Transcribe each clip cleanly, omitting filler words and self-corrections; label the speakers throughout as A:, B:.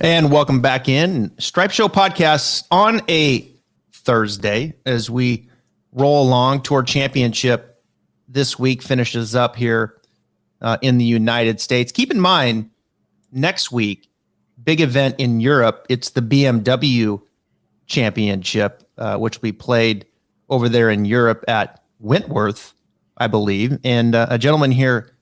A: And welcome back in Stripe Show podcasts on a Thursday as we roll along. Tour Championship this week finishes up here in the United States. Keep in mind, next week, big event in Europe. It's the BMW Championship, which will be played over there in Europe at Wentworth, I believe. And a gentleman here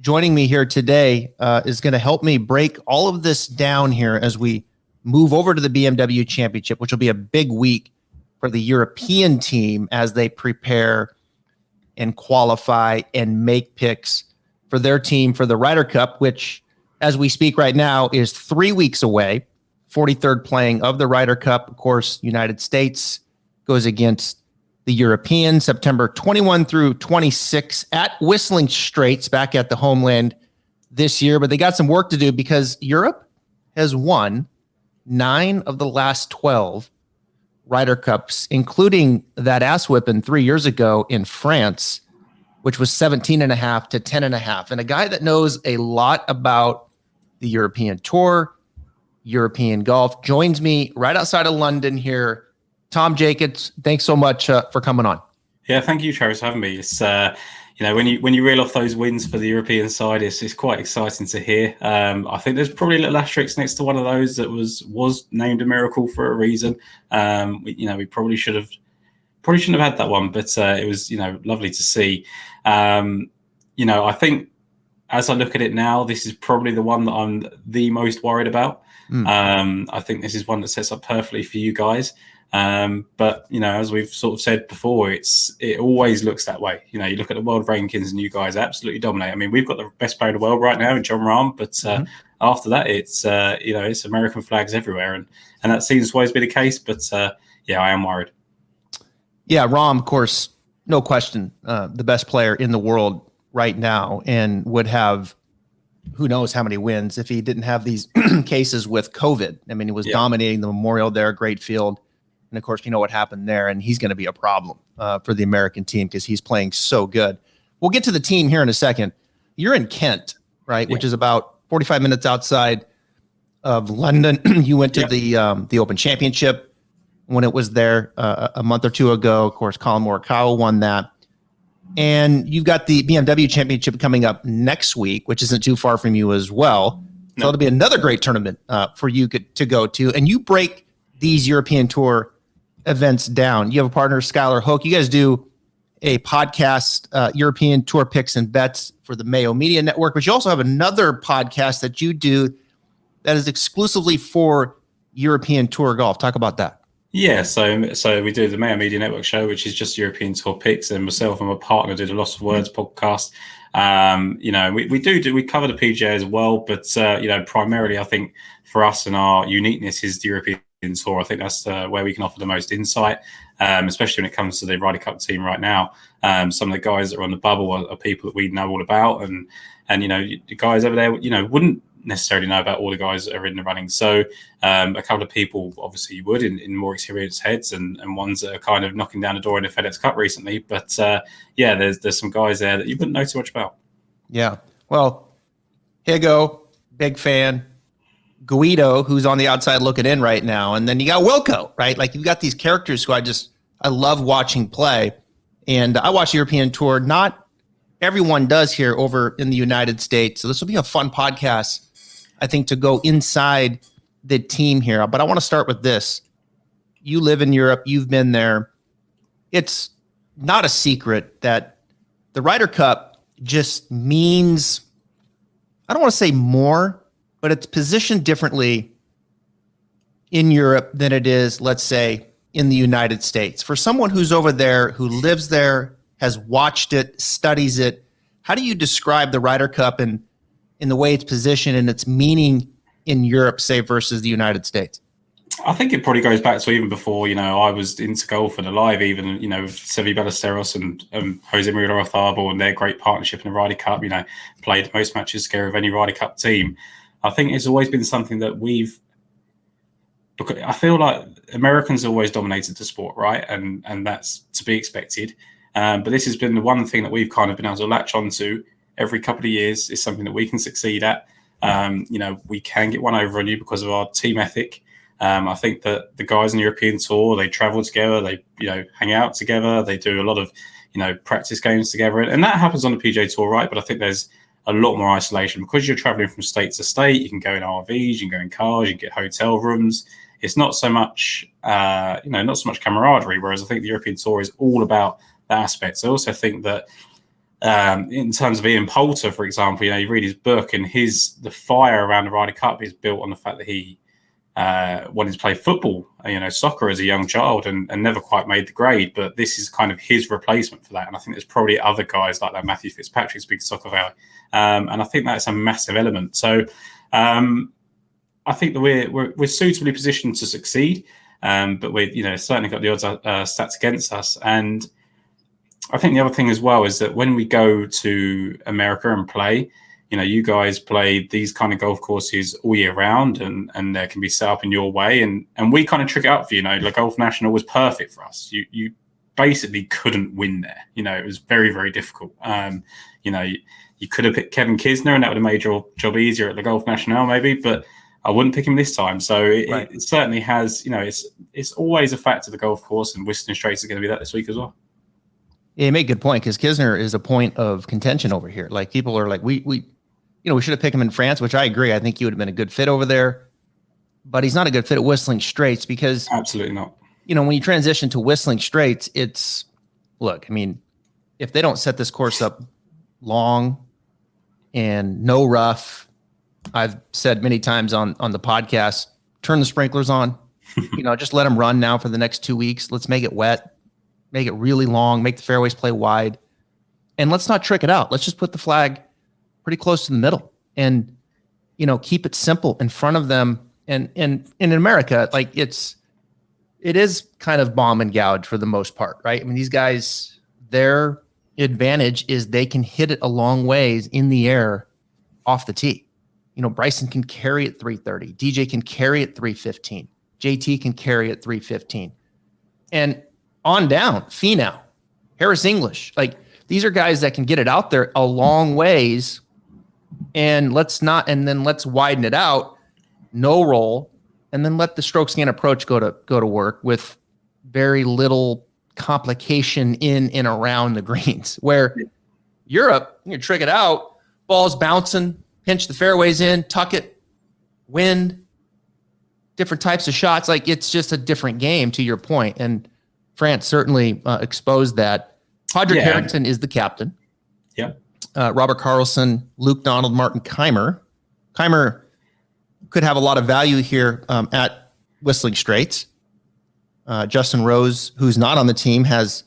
A: joining me here today is going to help me break all of this down here as we move over to the BMW Championship, which will be a big week for the European team as they prepare and qualify and make picks for their team for the Ryder Cup, which, as we speak right now, is 3 weeks away. 43rd playing of the Ryder Cup. Of course, United States goes against the European, September 21 through 26 at Whistling Straits, back at the homeland this year. But they got some work to do because Europe has won 9 of the last 12 Ryder Cups, including that ass whipping 3 years ago in France, which was 17.5 to 10.5. And a guy that knows a lot about the European Tour, European golf, joins me right outside of London here. Tom Jacobs, thanks so much for coming on.
B: Yeah, thank you, Travis, for having me. It's when you reel off those wins for the European side, it's quite exciting to hear. I think there's probably a little asterisk next to one of those that was named a miracle for a reason. We probably shouldn't have had that one, but it was lovely to see. I think as I look at it now, this is probably the one that I'm the most worried about. I think this is one that sets up perfectly for you guys. But as we've sort of said before, it always looks that way. You look at the world rankings and you guys absolutely dominate. I mean, we've got the best player in the world right now in John Rahm, but after that, it's American flags everywhere, and that seems to always be the case. But I am worried.
A: Yeah, Rahm, of course, no question, the best player in the world right now, and would have who knows how many wins if he didn't have these cases with COVID. I mean, he was dominating the Memorial there, great field. And of course, you know what happened there, and he's going to be a problem for the American team because he's playing so good. We'll get to the team here in a second. You're in Kent, right? Yeah. Which is about 45 minutes outside of London. You went to the Open Championship when it was there a month or two ago. Of course, Colin Morikawa won that. And you've got the BMW Championship coming up next week, which isn't too far from you as well. No. So it'll be another great tournament for you to go to. And you break these European Tour events down. You have a partner, Skylar Hoke. You guys do a podcast, European Tour Picks and Bets for the Mayo Media Network, but you also have another podcast that you do that is exclusively for European Tour golf. Talk about that.
B: Yeah, so we do the Mayo Media Network show, which is just European Tour Picks, and myself and my partner did a Lost of Words podcast. We cover the PGA as well, but primarily I think for us and our uniqueness is the European Tour. I think that's where we can offer the most insight, especially when it comes to the Ryder Cup team right now. Some of the guys that are on the bubble are people that we know all about, and the guys over there, wouldn't necessarily know about all the guys that are in the running. So a couple of people, obviously, you would in more experienced heads, and ones that are kind of knocking down the door in the FedEx Cup recently. But there's some guys there that you wouldn't know too much about. Yeah.
A: Well, Higo, big fan. Guido, who's on the outside looking in right now. And then you got Wilco, right? Like, you've got these characters who I love watching play. And I watch the European Tour. Not everyone does here over in the United States. So this will be a fun podcast, I think, to go inside the team here. But I want to start with this. You live in Europe. You've been there. It's not a secret that the Ryder Cup just means, I don't want to say more, but it's positioned differently in Europe than it is, let's say, in the United States. For someone who's over there, who lives there, has watched it, studies it, how do you describe the Ryder Cup and in the way it's positioned and its meaning in Europe, say, versus the United States?
B: I think it probably goes back to even before, I was into golf and alive, even, with Sevi Ballesteros and Jose Maria Lorozabal and their great partnership in the Ryder Cup, played the most matches together of any Ryder Cup team. I think it's always been something that I feel like Americans always dominated the sport, right? And that's to be expected. But this has been the one thing that we've kind of been able to latch onto every couple of years, is something that we can succeed at. We can get one over on you because of our team ethic. I think that the guys on the European Tour, they travel together, they hang out together, they do a lot of practice games together, and that happens on the PGA Tour, right? But I think there's a lot more isolation because you're traveling from state to state. You can go in RVs, you can go in cars, you can get hotel rooms. It's not so much, not so much camaraderie. Whereas I think the European Tour is all about that aspect. So I also think that in terms of Ian Poulter, for example, you read his book and the fire around the Ryder Cup is built on the fact that he wanted to play football, soccer as a young child and never quite made the grade. But this is kind of his replacement for that. And I think there's probably other guys like that. Matthew Fitzpatrick's big soccer guy. And I think that's a massive element. So I think that we're suitably positioned to succeed. But we certainly got the odds stats against us. And I think the other thing as well is that when we go to America and play, you guys play these kind of golf courses all year round and they can be set up in your way. And we kind of trick it up for you. The Golf National was perfect for us. You basically couldn't win there. It was very, very difficult. You could have picked Kevin Kisner and that would have made your job easier at the Golf National maybe, but I wouldn't pick him this time. So it certainly has, it's always a factor, the golf course, and Whistling Straits is going to be that this week as well.
A: Yeah, you make a good point because Kisner is a point of contention over here. Like people are like, we should have picked him in France, which I agree. I think he would have been a good fit over there, but he's not a good fit at Whistling Straits because
B: absolutely not.
A: When you transition to Whistling Straits, if they don't set this course up long and no rough, I've said many times on the podcast, turn the sprinklers on, just let them run now for the next 2 weeks. Let's make it wet, make it really long, make the fairways play wide, and let's not trick it out. Let's just put the flag pretty close to the middle and, keep it simple in front of them. And in America, like it is kind of bomb and gouge for the most part, right? I mean, these guys, their advantage is they can hit it a long ways in the air off the tee. Bryson can carry at 330. DJ can carry at 315. JT can carry at 315. And on down, Finau, Harris English. Like, these are guys that can get it out there a long ways. And let's widen it out, no roll, and then let the stroke scan approach go to work with very little complication in and around the greens. Where Europe, you can trick it out, balls bouncing, pinch the fairways in, tuck it, wind, different types of shots. Like, it's just a different game, to your point. And France certainly exposed that. Padraig Harrington is the captain.
B: Yeah.
A: Robert Carlson, Luke Donald, Martin Keimer. Keimer could have a lot of value here at Whistling Straits. Justin Rose, who's not on the team, has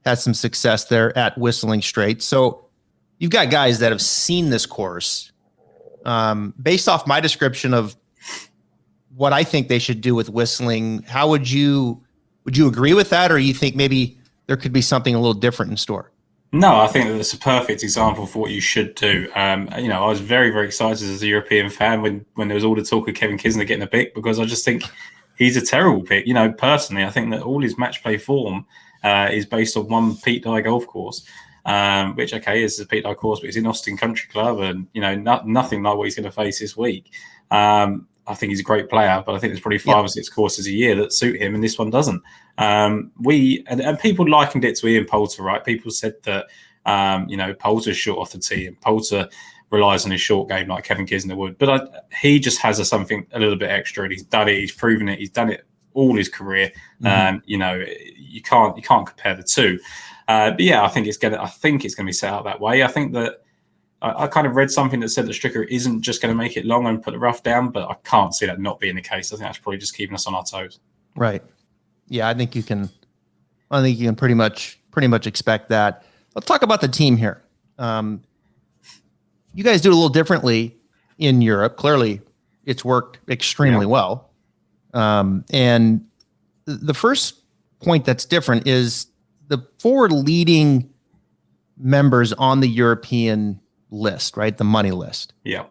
A: had some success there at Whistling Straits. So you've got guys that have seen this course. Based off my description of what I think they should do with Whistling, how would you agree with that, or you think maybe there could be something a little different in store?
B: No, I think that it's a perfect example for what you should do. I was very, very excited as a European fan when there was all the talk of Kevin Kisner getting a pick, because I just think he's a terrible pick. Personally, I think that all his match play form is based on one Pete Dye golf course, which, is a Pete Dye course, but he's in Austin Country Club, and, nothing like what he's going to face this week. I think he's a great player, but I think there's probably 5 or 6 courses a year that suit him, and this one doesn't. And people likened it to Ian Poulter, right? People said that, Poulter's short off the tee, and Poulter relies on his short game like Kevin Kisner would. But he just has something a little bit extra, and he's done it. He's proven it. He's done it all his career. You can't compare the two. But yeah, I think it's going to be set out that way. I think that. I kind of read something that said that Stricker isn't just going to make it long and put the rough down, but I can't see that not being the case. I think that's probably just keeping us on our toes.
A: Right. Yeah, I think you can pretty much expect that. Let's talk about the team here. You guys do it a little differently in Europe. Clearly, it's worked extremely well. And the first point that's different is the forward leading members on the European list, right? The money list.
B: Yeah.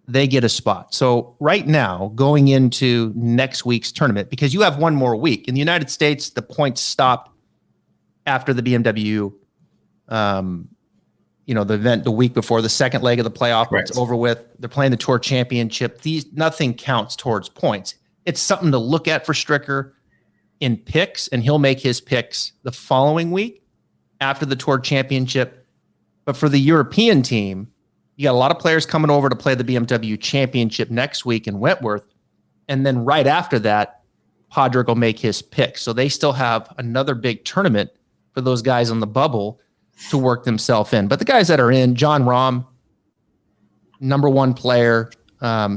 A: They get a spot. So right now, going into next week's tournament, because you have one more week. In the United States, the points stop after the BMW the event the week before the second leg of the playoff.
B: Correct.
A: It's over with. They're playing the Tour Championship. Nothing counts towards points. It's something to look at for Stricker in picks, and he'll make his picks the following week after the Tour Championship. But for the European team, you got a lot of players coming over to play the BMW Championship next week in Wentworth. And then right after that, Padraig will make his pick. So they still have another big tournament for those guys on the bubble to work themselves in. But the guys that are in, Jon Rahm, number one player.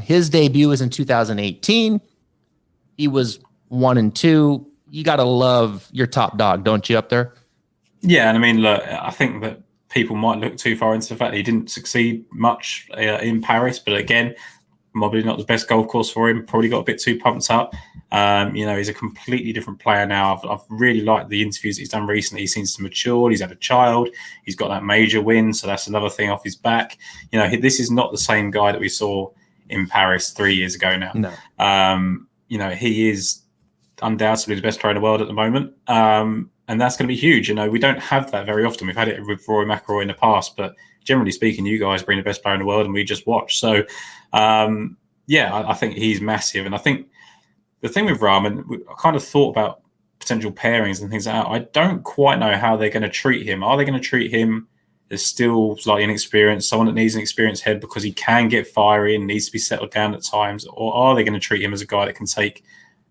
A: His debut was in 2018. He was 1-2. You got to love your top dog, don't you, up there?
B: Yeah, and I mean, look, I think that people might look too far into the fact that he didn't succeed much in Paris, but again, probably not the best golf course for him. Probably got a bit too pumped up. He's a completely different player now. I've really liked the interviews he's done recently. He seems to mature. He's had a child. He's got that major win, so that's another thing off his back. This is not the same guy that we saw in Paris 3 years ago now.
A: No.
B: He is undoubtedly the best player in the world at the moment. And that's going to be huge. We don't have that very often. We've had it with Rory McIlroy in the past, but generally speaking, you guys bring the best player in the world and we just watch. So, I think he's massive. And I think the thing with Rahm, and I kind of thought about potential pairings and things like that. I don't quite know how they're going to treat him. Are they going to treat him as still slightly inexperienced, someone that needs an experienced head because he can get fiery and needs to be settled down at times? Or are they going to treat him as a guy that can take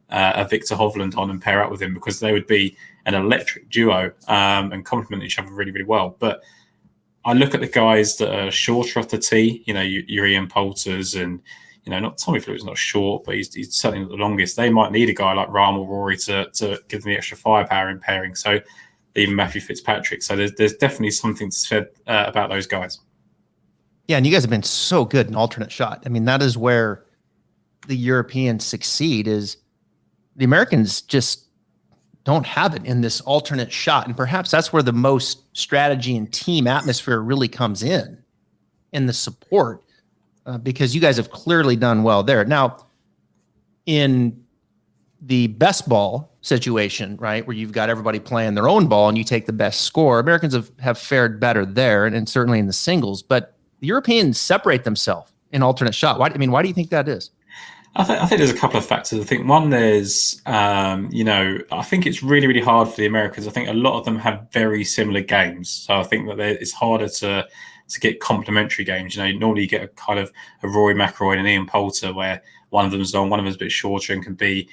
B: a Victor Hovland on and pair up with him, because they would be an electric duo and complement each other really, really well. But I look at the guys that are shorter off the tee, your Ian Poulters and, not Tommy Fleetwood's not short, but he's certainly not the longest. They might need a guy like Rahm or Rory to give them the extra firepower in pairing. So even Matthew Fitzpatrick. So there's definitely something said about those guys.
A: Yeah, and you guys have been so good in alternate shot. I mean, that is where the Europeans succeed, is the Americans just don't have it in this alternate shot. And perhaps that's where the most strategy and team atmosphere really comes in the support, because you guys have clearly done well there. Now, in the best ball situation, right, where you've got everybody playing their own ball and you take the best score, Americans have fared better there, and certainly in the singles. But the Europeans separate themselves in alternate shot. Why do you think that is?
B: I think there's a couple of factors. I think one, there's, I think it's really, really hard for the Americans. I think a lot of them have very similar games. So I think that it's harder to get complementary games. Normally you get a kind of a Rory McIlroy and an Ian Poulter where one of them's long, one of them's a bit shorter and can be,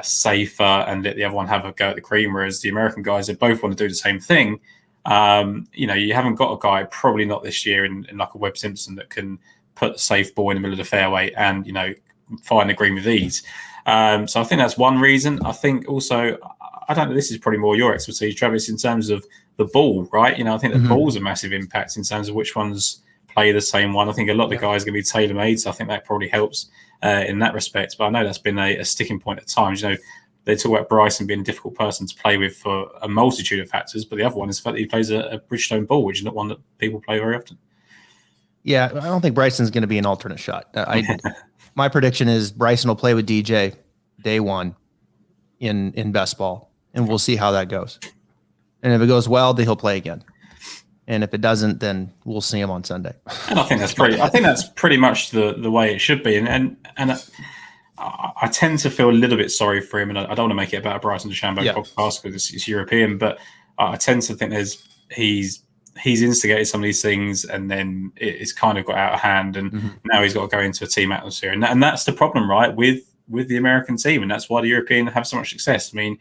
B: safer and let the other one have a go at the green. Whereas the American guys, they both want to do the same thing. You haven't got a guy, probably not this year, in like a Webb Simpson that can put a safe ball in the middle of the fairway and, find the green with ease. So I think that's one reason. I think also, I don't know, this is probably more your expertise, Travis, in terms of the ball, right? I think the ball's a massive impact in terms of which ones play the same one. I think a lot of the guys are going to be tailor-made, so I think that probably helps in that respect. But I know that's been a sticking point at times. They talk about Bryson being a difficult person to play with for a multitude of factors, but the other one is the fact that he plays a Bridgestone ball, which is not one that people play very often. Yeah,
A: I don't think Bryson's going to be an alternate shot. My prediction is Bryson will play with DJ day one in best ball, and we'll see how that goes. And if it goes well, then he'll play again. And if it doesn't, then we'll see him on Sunday. And I think that's pretty much the way it should be. And I tend to feel a little bit sorry for him, and I don't want to make it about a Bryson DeChambeau podcast because it's European, but I tend to think he's instigated some of these things, and then it's kind of got out of hand, and now he's got to go into a team atmosphere, and that's the problem, right, with the American team, and that's why the European have so much success. I mean,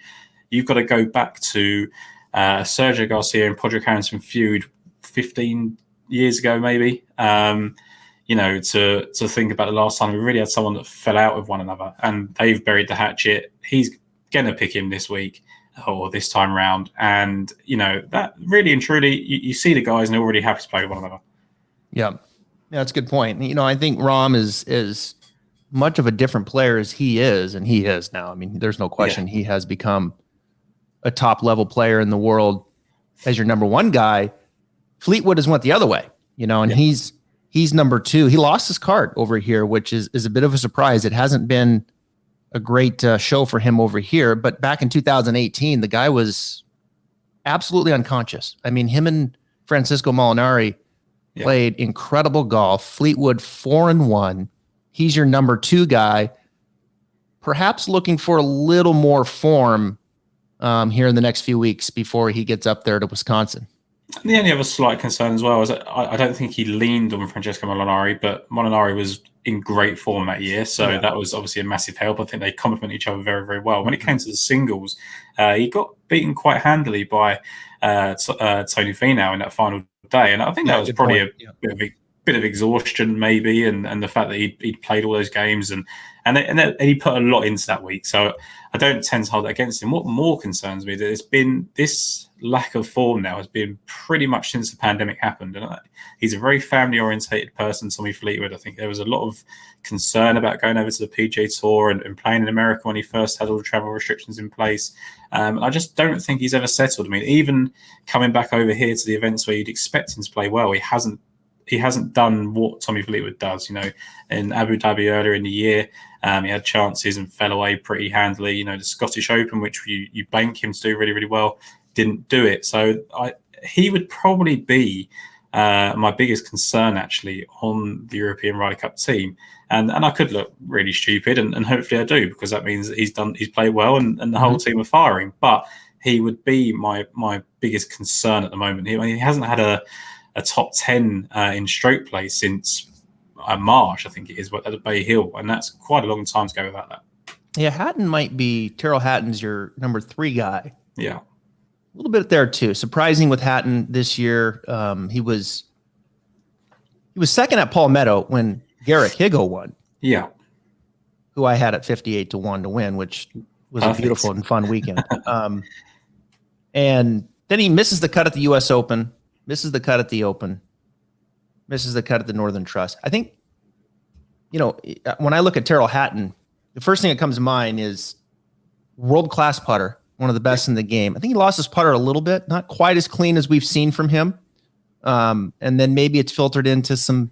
A: you've got to go back to Sergio Garcia and Padraig Harrington feud 15 years ago, maybe. To think about the last time we really had someone that fell out with one another, and they've buried the hatchet. He's gonna pick him this week or this time round, and that really and truly, you see the guys and they're already happy to play with one another. Yeah, that's a good point. I think Rahm is much of a different player as he is, and he is now. I mean, there's no question he has become a top level player in the world as your number one guy. Fleetwood has went the other way, and he's number two. He lost his card over here, which is a bit of a surprise. It hasn't been a great show for him over here, but back in 2018, the guy was absolutely unconscious. I mean, him and Francisco Molinari played incredible golf. Fleetwood 4-1. He's your number 2 guy. Perhaps looking for a little more form here in the next few weeks before he gets up there to Wisconsin.
B: The only other slight concern as well is that I don't think he leaned on Francesco Molinari, but Molinari was in great form that year, so that was obviously a massive help. I think they complement each other very, very well. When it came to the singles, he got beaten quite handily by Tony Finau in that final day, and I think that was probably a bit of exhaustion maybe, and the fact that he'd played all those games and he put a lot into that week. So I don't tend to hold that against him. What more concerns me that it's been this lack of form now has been pretty much since the pandemic happened. And he's a very family orientated person, Tommy Fleetwood. I think there was a lot of concern about going over to the PGA Tour and playing in America when he first had all the travel restrictions in place. I just don't think he's ever settled. I mean, even coming back over here to the events where you'd expect him to play well, he hasn't done what Tommy Fleetwood does. You know, in Abu Dhabi earlier in the year, he had chances and fell away pretty handily. You know, the Scottish Open, which you bank him to do really, really well, didn't do it. So he would probably be my biggest concern actually on the European Ryder Cup team. And I could look really stupid, and hopefully I do, because that means that he's played well and the whole team are firing. But he would be my biggest concern at the moment. He hasn't had a top 10 in stroke play since March, I think it is, at Bay Hill, and that's quite a long time to go without that.
A: Yeah, Hatton might be, Tyrrell Hatton's your number 3 guy.
B: Yeah.
A: A little bit there too. Surprising with Hatton this year. He was second at Palmetto when Garrett Higgo won.
B: Yeah.
A: Who I had at 58-1 to win, which was a beautiful and fun weekend. And then he misses the cut at the U.S. Open, misses the cut at the Open, misses the cut at the Northern Trust. I think, when I look at Tyrrell Hatton, the first thing that comes to mind is world-class putter, one of the best in the game. I think he lost his putter a little bit, not quite as clean as we've seen from him. And then maybe it's filtered into some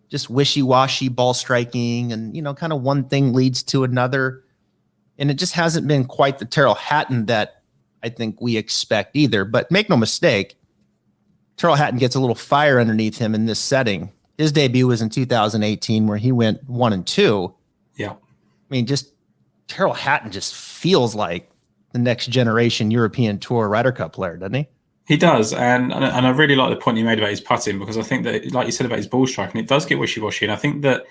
A: just wishy-washy ball striking, and, kind of one thing leads to another. And it just hasn't been quite the Tyrrell Hatton that I think we expect either. But make no mistake, Tyrrell Hatton gets a little fire underneath him in this setting. His debut was in 2018 where he went 1-2.
B: Yeah.
A: I mean, just Tyrrell Hatton just feels like the next generation European Tour Ryder Cup player, doesn't he?
B: He does, and I really like the point you made about his putting, because I think that, like you said about his ball striking, it does get wishy-washy, and I think that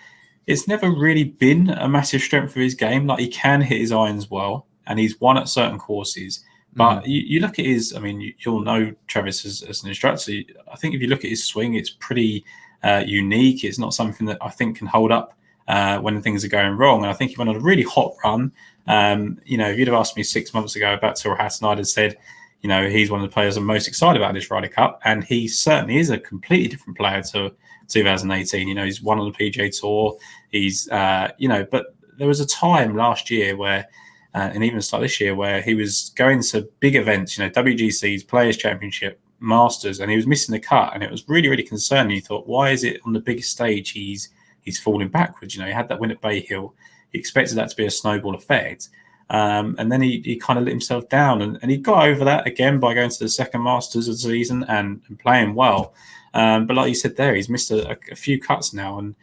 B: it's never really been a massive strength of his game. Like, he can hit his irons well, and he's won at certain courses. But you look at his, you'll know Travis as an instructor. I think if you look at his swing, it's pretty unique. It's not something that I think can hold up when things are going wrong. And I think he went on a really hot run. If you'd have asked me 6 months ago about Tyrrell Hatton, I'd have said, he's one of the players I'm most excited about this Ryder Cup. And he certainly is a completely different player to 2018. He's won on the PGA Tour. He's, but there was a time last year where, and even start this year, where he was going to big events, WGCs, Players Championship, Masters, and he was missing the cut. And it was really, really concerning. You thought, why is it on the biggest stage he's falling backwards? He had that win at Bay Hill. He expected that to be a snowball effect. And then he kind of let himself down. And he got over that again by going to the second Masters of the season and playing well. But like you said there, he's missed a few cuts now. And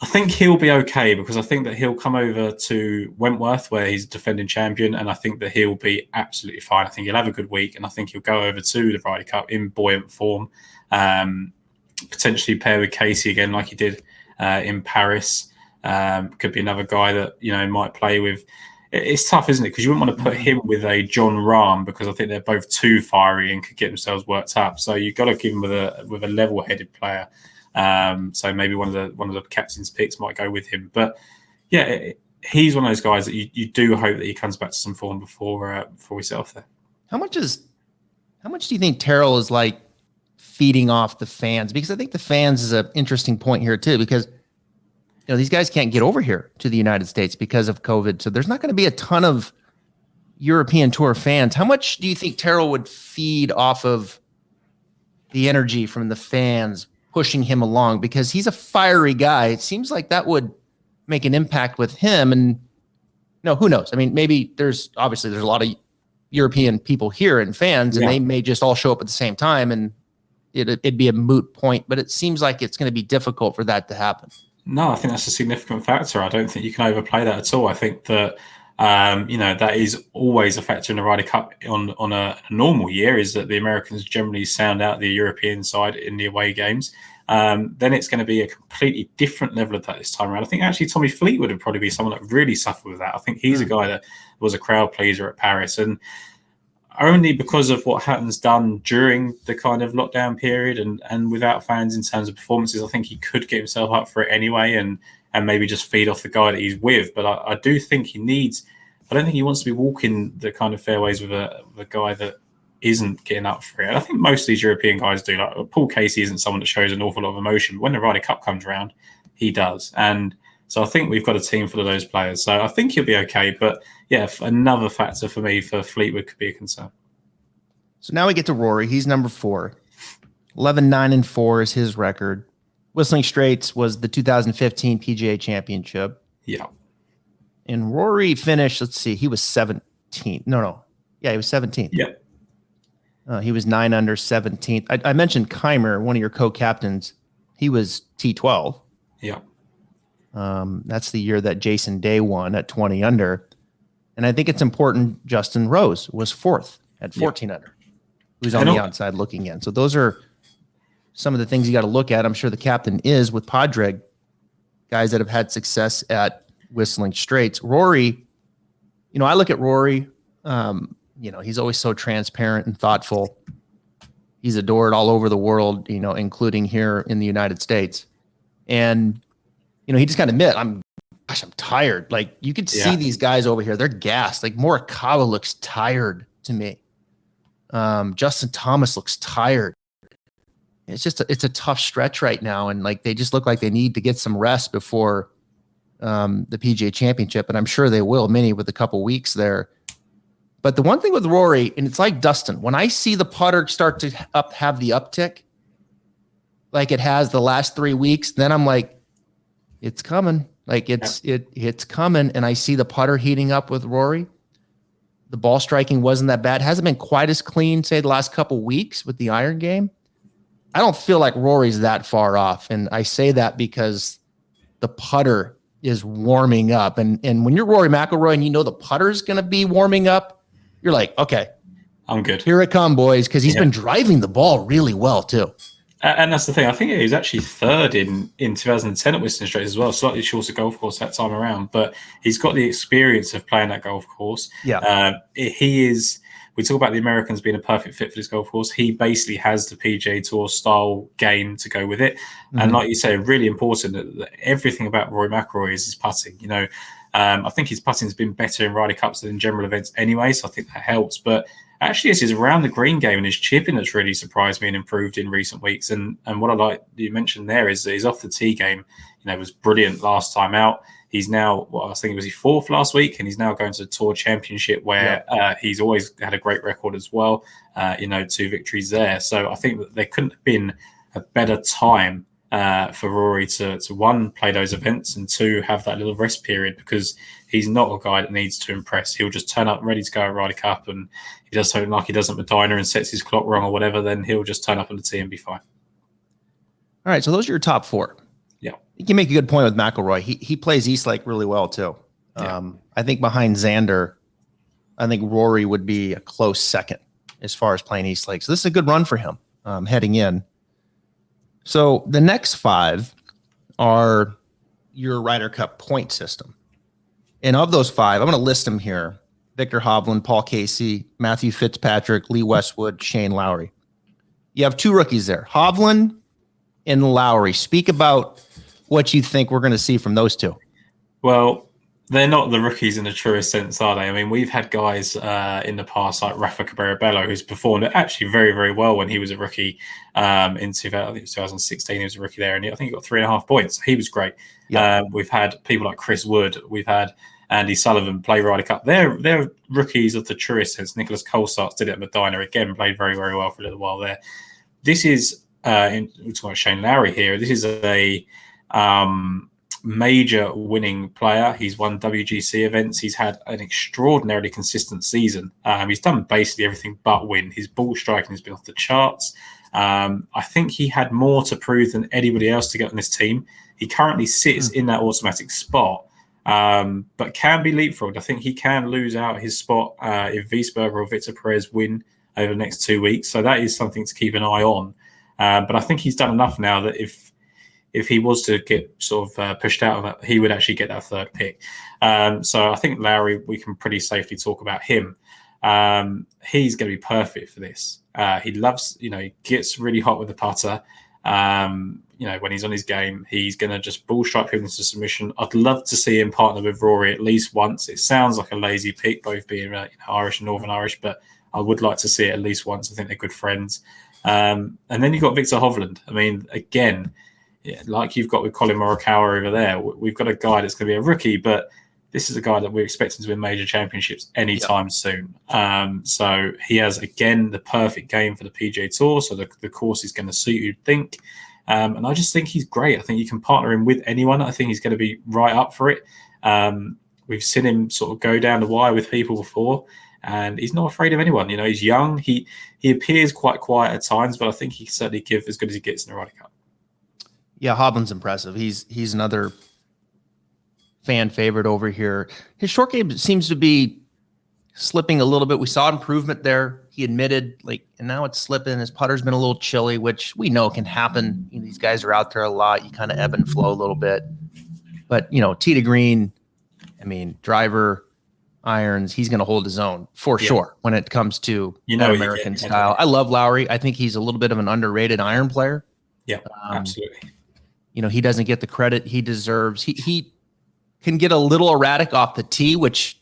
B: I think he'll be okay, because I think that he'll come over to Wentworth, where he's a defending champion, and I think that he'll be absolutely fine. I think he'll have a good week, and I think he'll go over to the Ryder Cup in buoyant form, potentially pair with Casey again like he did in Paris. Could be another guy that, might play with. It's tough, isn't it? Because you wouldn't want to put him with a John Rahm, because I think they're both too fiery and could get themselves worked up. So you've got to give him with a level-headed player. So maybe one of the captain's picks might go with him. But yeah, he's one of those guys that you do hope that he comes back to some form before we set off there. How much
A: do you think Tyrrell is like feeding off the fans? Because I think the fans is an interesting point here too, because these guys can't get over here to the United States because of COVID. So there's not going to be a ton of European Tour fans. How much do you think Tyrrell would feed off of the energy from the fans pushing him along? Because he's a fiery guy. It seems like that would make an impact with him. And who knows? Maybe there's a lot of European people here and fans, and they may just all show up at the same time and it'd be a moot point, but it seems like it's going to be difficult for that to happen.
B: No, I think that's a significant factor. I don't think you can overplay that at all. I think that that is always a factor in the Ryder Cup on a normal year, is that the Americans generally sound out the European side in the away games. Then it's going to be a completely different level of that this time around. I think actually Tommy Fleetwood would probably be someone that really suffered with that. I think he's a guy that was a crowd pleaser at Paris, and only because of what Hatton's done during the kind of lockdown period and without fans in terms of performances, I think he could get himself up for it anyway and maybe just feed off the guy that he's with. But I do think I don't think he wants to be walking the kind of fairways with a guy that isn't getting up for it. I think most of these European guys do. Like Paul Casey isn't someone that shows an awful lot of emotion, but when the Ryder Cup comes around, he does. And so I think we've got a team full of those players. So I think he'll be okay. But yeah, another factor for me for Fleetwood could be a concern.
A: So now we get to Rory. He's number 4. 11-9-4 is his record. Whistling Straits was the 2015 PGA Championship.
B: Yeah.
A: And Rory finished, let's see, he was 17th. No. Yeah, he was 17th.
B: Yeah.
A: He was 9 under 17th. I mentioned Keimer, one of your co-captains. He was T12.
B: Yeah.
A: That's the year that Jason Day won at 20 under. And I think it's important Justin Rose was 4th at 14 under. Who's on the outside looking in. So those are some of the things you got to look at. I'm sure the captain is with Padraig, guys that have had success at Whistling Straits. Rory, I look at Rory, he's always so transparent and thoughtful. He's adored all over the world, including here in the United States. And, he just got to admit, I'm tired. Like you could see these guys over here, they're gassed. Like Morikawa looks tired to me. Justin Thomas looks tired. It's a tough stretch right now. And like, they just look like they need to get some rest before the PGA Championship. And I'm sure they will, many with a couple weeks there. But the one thing with Rory, and it's like Dustin, when I see the putter start to have the uptick, like it has the last 3 weeks, then I'm like, it's coming. Like it's coming. And I see the putter heating up with Rory. The ball striking wasn't that bad. Hasn't been quite as clean, say, the last couple weeks with the iron game. I don't feel like Rory's that far off. And I say that because the putter is warming up. And when you're Rory McIlroy and the putter's going to be warming up, you're like, okay,
B: I'm good.
A: Here it come, boys, because he's been driving the ball really well, too.
B: And that's the thing. I think he was actually 3rd in 2010 at Whistling Straits as well. Slightly shorter golf course that time around, but he's got the experience of playing that golf course.
A: Yeah,
B: he is. We talk about the Americans being a perfect fit for this golf course. He basically has the PGA Tour style game to go with it. And like you say, really important that everything about Rory McIlroy is his putting. I think his putting has been better in Ryder Cups than in general events anyway, so I think that helps. But actually, it's his around the green game and his chipping that's really surprised me and improved in recent weeks. And what I like you mentioned there is that his off the tee game, was brilliant last time out. He's now, I was thinking, was he 4th last week? And he's now going to the Tour Championship where he's always had a great record as well. 2 victories there. So I think that there couldn't have been a better time for Rory to one, play those events, and 2, have that little rest period, because he's not a guy that needs to impress. He'll just turn up ready to go at Ryder Cup, and he does something like he does at Medina and sets his clock wrong or whatever, then he'll just turn up on the tee and be fine.
A: All right, so those are your top 4.
B: Yeah.
A: You can make a good point with McIlroy. He plays Eastlake really well, too. I think behind Xander, I think Rory would be a close second as far as playing Eastlake. So this is a good run for him heading in. So the next 5 are your Ryder Cup point system. And of those 5, I'm going to list them here. Victor Hovland, Paul Casey, Matthew Fitzpatrick, Lee Westwood, Shane Lowry. You have 2 rookies there, Hovland and Lowry. Speak about what you think we're going to see from those 2.
B: Well, they're not the rookies in the truest sense, are they? I mean, we've had guys in the past like Rafa Cabrera-Bello, who's performed actually very, very well when he was a rookie in 2016. He was a rookie there, and I think he got 3.5 points. He was great. Yeah. We've had people like Chris Wood. We've had Andy Sullivan play Ryder Cup. They're rookies of the truest sense. Nicholas Colsart did it at Medina. Again, played very, very well for a little while there. This is, we're talking about Shane Lowry here. This is a major winning player. He's won WGC events. He's had an extraordinarily consistent season. He's done basically everything but win. His ball striking has been off the charts. I think he had more to prove than anybody else to get on this team. He currently sits in that automatic spot, but can be leapfrogged. I think he can lose out his spot if Wiesberger or Victor Perez win over the next 2 weeks. So that is something to keep an eye on. But I think he's done enough now that if he was to get sort of pushed out of that, he would actually get that third pick. So I think Lowry, we can pretty safely talk about him. He's going to be perfect for this. He loves, he gets really hot with the putter. When he's on his game, he's going to just ball strike people into submission. I'd love to see him partner with Rory at least once. It sounds like a lazy pick, both being Irish and Northern Irish, but I would like to see it at least once. I think they're good friends. And then you've got Victor Hovland. I mean, again, like you've got with Colin Morikawa over there, we've got a guy that's going to be a rookie, but this is a guy that we're expecting to win major championships anytime soon. So he has, again, the perfect game for the PGA Tour. So the course is going to suit, you'd think. And I just think he's great. I think you can partner him with anyone. I think he's going to be right up for it. We've seen him sort of go down the wire with people before, and he's not afraid of anyone. He's young. He appears quite quiet at times, but I think he can certainly give as good as he gets in the Ryder Cup.
A: Yeah, Hovland's impressive. He's another fan favorite over here. His short game seems to be slipping a little bit. We saw improvement there. He admitted, and now it's slipping. His putter's been a little chilly, which we know can happen. These guys are out there a lot. You kind of ebb and flow a little bit. But, tee to green, driver, irons, he's going to hold his own for sure when it comes to American style. I love Lowry. I think he's a little bit of an underrated iron player.
B: Yeah, absolutely.
A: He doesn't get the credit he deserves. He can get a little erratic off the tee, which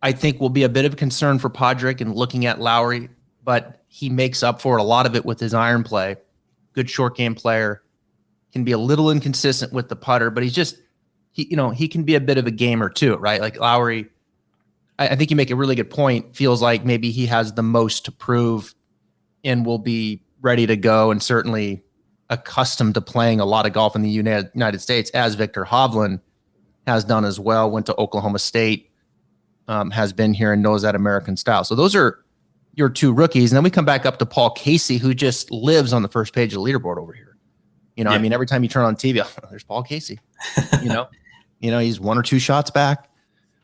A: I think will be a bit of a concern for Podrick in looking at Lowry, but he makes up for it, a lot of it with his iron play. Good short game player, can be a little inconsistent with the putter, but he can be a bit of a gamer too, right? Like Lowry, I think you make a really good point. Feels like maybe he has the most to prove and will be ready to go, and certainly accustomed to playing a lot of golf in the United States, as Victor Hovland has done as well. Went to Oklahoma State, has been here and knows that American style. So those are your two rookies. And then we come back up to Paul Casey, who just lives on the first page of the leaderboard over here. Every time you turn on TV, there's Paul Casey. He's one or two shots back,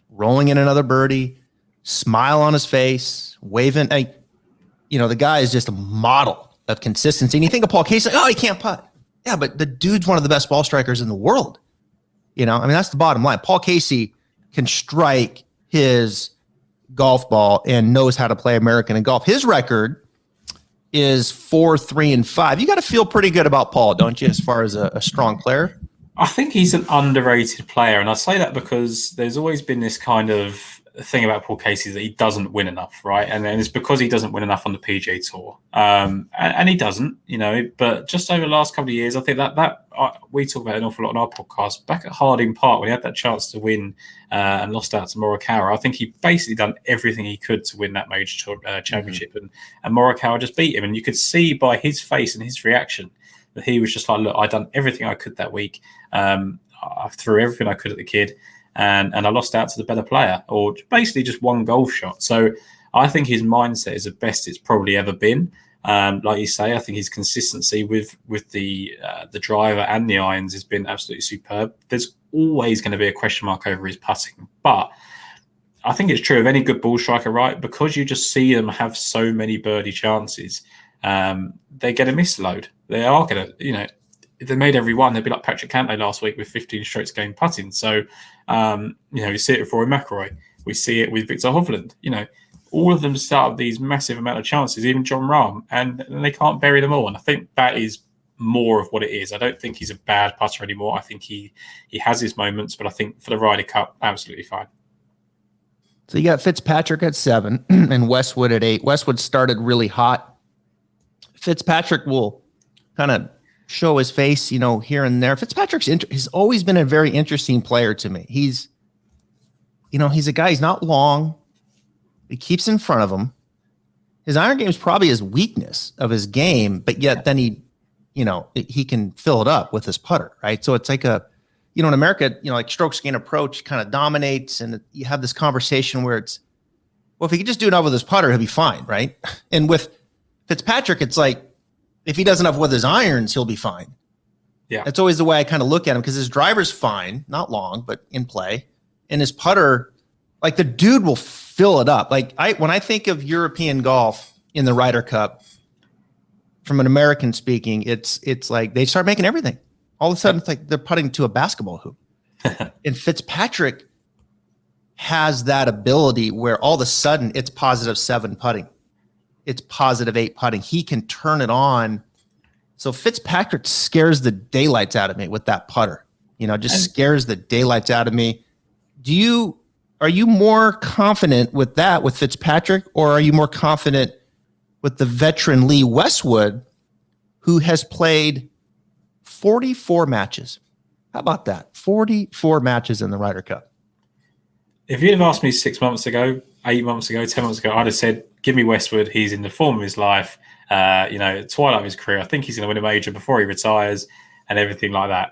A: rolling in another birdie, smile on his face, waving. The guy is just a model of consistency. And you think of Paul Casey, he can't putt. Yeah, but the dude's one of the best ball strikers in the world. That's the bottom line. Paul Casey can strike his golf ball and knows how to play American in golf. His record is 4-3-5. You got to feel pretty good about Paul, don't you, as far as a strong player?
B: I think he's an underrated player. And I say that because there's always been this kind of thing about Paul Casey that he doesn't win enough, right? And it's because he doesn't win enough on the PGA Tour. And he doesn't, but just over the last couple of years, I think that we talk about an awful lot on our podcast. Back at Harding Park, when he had that chance to win and lost out to Morikawa, I think he basically done everything he could to win that major tour, championship. Mm-hmm. And Morikawa just beat him. And you could see by his face and his reaction that he was just like, look, I done everything I could that week. I threw everything I could at the kid. And I lost out to the better player, or basically just one golf shot. So I think his mindset is the best it's probably ever been. Like you say, I think his consistency with the driver and the irons has been absolutely superb. There's always going to be a question mark over his putting, but I think it's true of any good ball striker, right? Because you just see them have so many birdie chances, they get a misload. They are going to, if they made every one, they'd be like Patrick Cantlay last week with 15 strokes game putting. So, you see it with Rory McIlroy. We see it with Victor Hovland. All of them start with these massive amount of chances, even John Rahm, and they can't bury them all. And I think that is more of what it is. I don't think he's a bad putter anymore. I think he has his moments, but I think for the Ryder Cup, absolutely fine.
A: So you got Fitzpatrick at 7 and Westwood at 8. Westwood started really hot. Fitzpatrick will kind of show his face, here and there. Fitzpatrick's he's always been a very interesting player to me. He's a guy, he's not long. He keeps in front of him. His iron game is probably his weakness of his game, but yet then he can fill it up with his putter, right? So it's like in America, like strokes gain approach kind of dominates, and you have this conversation where it's, well, if he could just do enough with his putter, he'll be fine, right? And with Fitzpatrick, it's like, if he does enough with his irons, he'll be fine.
B: Yeah.
A: That's always the way I kind of look at him, because his driver's fine, not long, but in play. And his putter, like, the dude will fill it up. Like, when I think of European golf in the Ryder Cup, from an American speaking, it's like they start making everything. All of a sudden, it's like they're putting to a basketball hoop. And Fitzpatrick has that ability where all of a sudden it's +7 putting. It's +8 putting. He can turn it on. So Fitzpatrick scares the daylights out of me with that putter. Just scares the daylights out of me. Are you more confident with that with Fitzpatrick, or are you more confident with the veteran Lee Westwood, who has played 44 matches? How about that? 44 matches in the Ryder Cup.
B: If you'd have asked me 6 months ago, 8 months ago, 10 months ago, I'd have said, give me Westwood. He's in the form of his life, twilight of his career. I think he's going to win a major before he retires and everything like that.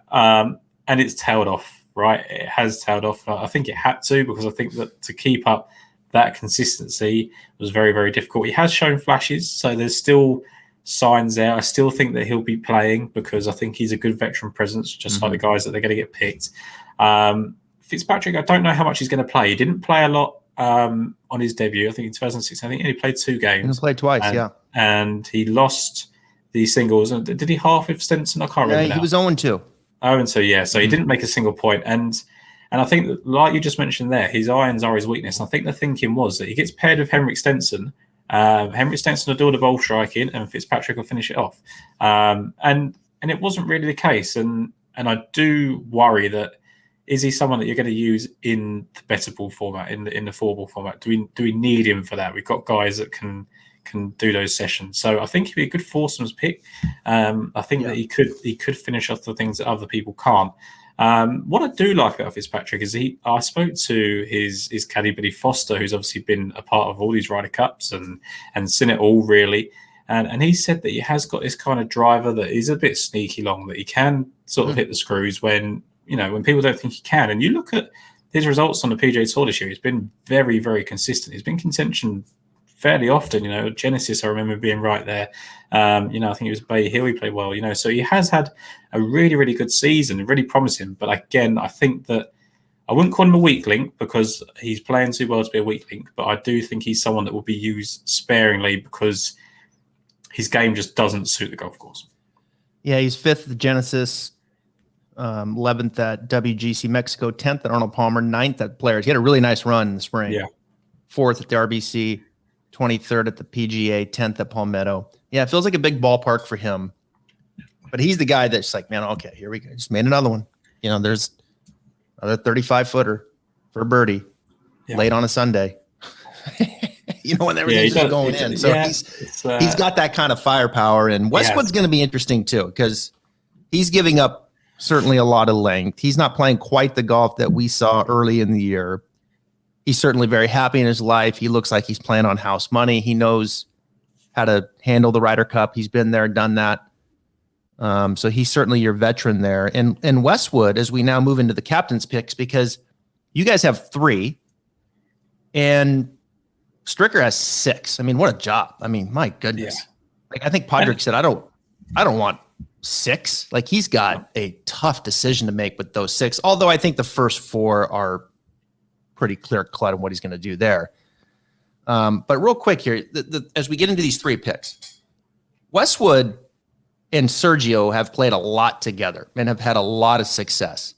B: And it's tailed off, right? It has tailed off. I think it had to, because I think that to keep up that consistency was very, very difficult. He has shown flashes, so there's still signs there. I still think that he'll be playing, because I think he's a good veteran presence, just like the guys that they're going to get picked. Fitzpatrick, I don't know how much he's going to play. He didn't play a lot on his debut. I think in 2016, I think he only played 2 games.
A: He played twice,
B: and he lost the singles. Did he half with Stenson? I can't remember.
A: He was 0-2.
B: 0-2, yeah. So he didn't make a single point. And I think that, like you just mentioned there, his irons are his weakness. I think the thinking was that he gets paired with Henrik Stenson. Henrik Stenson will do all the ball striking, and Fitzpatrick will finish it off. And it wasn't really the case. And I do worry that, is he someone that you're going to use in the better ball format, in the 4-ball format? Do we need him for that? We've got guys that can do those sessions. So I think he'd be a good foursomes pick. I think that he could finish off the things that other people can't. What I do like about Fitzpatrick is I spoke to his caddy Billy Foster, who's obviously been a part of all these Ryder Cups and seen it all, really. And he said that he has got this kind of driver that is a bit sneaky long, that he can sort of hit the screws when people don't think he can. And you look at his results on the PGA Tour this year, he's been very, very consistent. He's been contention fairly often. Genesis, I remember being right there. I think it was Bay Hill he played well. So he has had a really, really good season, really promising. But again, I think that I wouldn't call him a weak link, because he's playing too well to be a weak link. But I do think he's someone that will be used sparingly, because his game just doesn't suit the golf course. Yeah,
A: he's 5th at Genesis, 11th at WGC Mexico, 10th at Arnold Palmer, 9th at Players. He had a really nice run in the spring.
B: Yeah.
A: 4th at the RBC, 23rd at the PGA, 10th at Palmetto. Yeah, it feels like a big ballpark for him. But he's the guy that's like, man, okay, here we go. Just made another one. There's another 35-footer for a birdie late on a Sunday. When everything's just going in. So he's got that kind of firepower. And Westwood's going to be interesting too, because he's giving up certainly a lot of length. He's not playing quite the golf that we saw early in the year. He's certainly very happy in his life. He looks like he's playing on house money. He knows how to handle the Ryder Cup. He's been there, done that. So he's certainly your veteran there. And Westwood, as we now move into the captain's picks, because you guys have 3 and Stricker has 6. I mean, what a job. I mean, my goodness. Yeah. Like, I think Podrick said, I don't want 6. Like, he's got a tough decision to make with those 6. Although I think the first 4 are pretty clear cut on what he's going to do there. But real quick here, as we get into these 3 picks, Westwood and Sergio have played a lot together and have had a lot of success.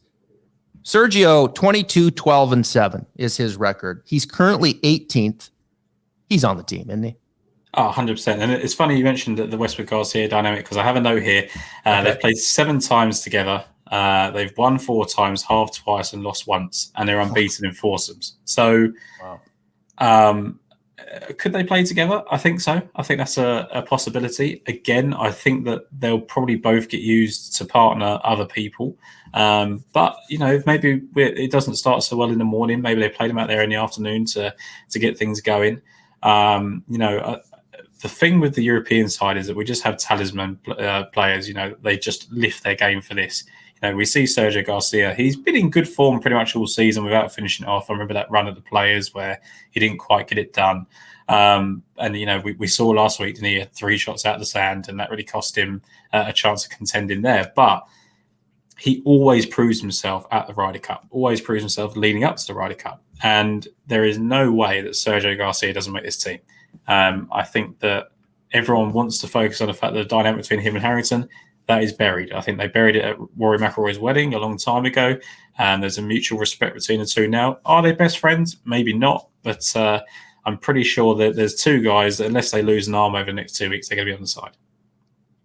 A: Sergio, 22, 12, and 7 is his record. He's currently 18th. He's on the team, isn't he?
B: Oh, 100%. And it's funny you mentioned that the Westwood Garcia dynamic, because I have a note here. They've played 7 times together. They've won 4 times, halved twice, and lost once, and they're unbeaten in foursomes. So, could they play together? I think so. I think that's a possibility. Again, I think that they'll probably both get used to partner other people. But, maybe it doesn't start so well in the morning. Maybe they play them out there in the afternoon to get things going. The thing with the European side is that we just have talisman players. They just lift their game for this. we see Sergio Garcia. He's been in good form pretty much all season without finishing it off. I remember that run at the Players where he didn't quite get it done. And we saw last week, he had 3 shots out of the sand, and that really cost him a chance of contending there. But he always proves himself at the Ryder Cup, always proves himself leading up to the Ryder Cup. And there is no way that Sergio Garcia doesn't make this team. I think that everyone wants to focus on the fact that the dynamic between him and Harrington, that is buried. I think they buried it at Rory McIlroy's wedding a long time ago. And there's a mutual respect between the two now. Are they best friends? Maybe not. But I'm pretty sure that there's 2 guys that unless they lose an arm over the next 2 weeks, they're going to be on the side.